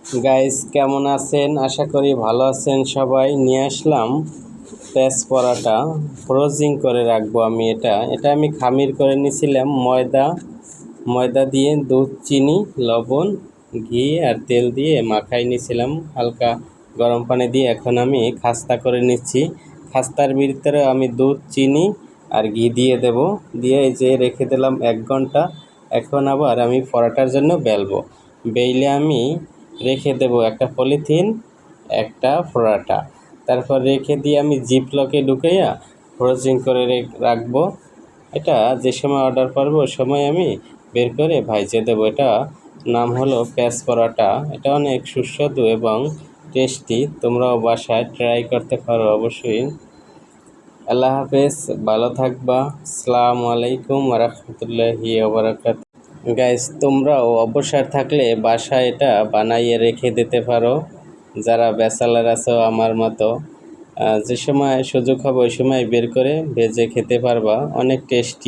Guys কেমন আছেন? আশা করি ভালো আছেন সবাই। নিয়ে আসলাম পেঁয়াজ পরাটা, ফ্রোজিং করে রাখবো আমি। এটা আমি খামির করে নিয়েছিলাম ময়দা দিয়ে দুধ, চিনি, লবণ, ঘি আর তেল দিয়ে মাখাই নিয়েছিলাম হালকা গরম পানি দিয়ে। এখন আমি খাস্তা করে নিচ্ছি। খাস্তার ভিতরে আমি দুধ, চিনি আর ঘি দিয়ে দেব। দিয়ে এই যে রেখে দিলাম 1 ঘন্টা। এখন আবার আমি পরাটার জন্য বেলবো। বেইলে আমি রেখে দেব একটা পলিথিন, একটা পরাটা। তারপর রেখে দিয়ে আমি জিপলকে ঢুকাইয়া ফ্রোজিং করে রাখবো। এটা যে সময় অর্ডার করব ওই সময় আমি বের করে ভাইজে দেবো। এটা নাম হলো পেঁয়াজ পরাটা। এটা অনেক সুস্বাদু এবং টেস্টি। তোমরাও বাসায় ট্রাই করতে পারো অবশ্যই। আল্লাহ হাফেজ, ভালো থাকবা। আসসালামু আলাইকুম ওয়া রাহমাতুল্লাহি ওয়া বারাকাতুহু। গাইস তোমরাও অবসর থাকলে বাসায় এটা বানাইয়ে রেখে দিতে পারো। যারা ব্যাচেলার আছো আমার মতো, যে সময় সুযোগ হবে ওই সময় বের করে ভেজে খেতে পারবা। অনেক টেস্টি।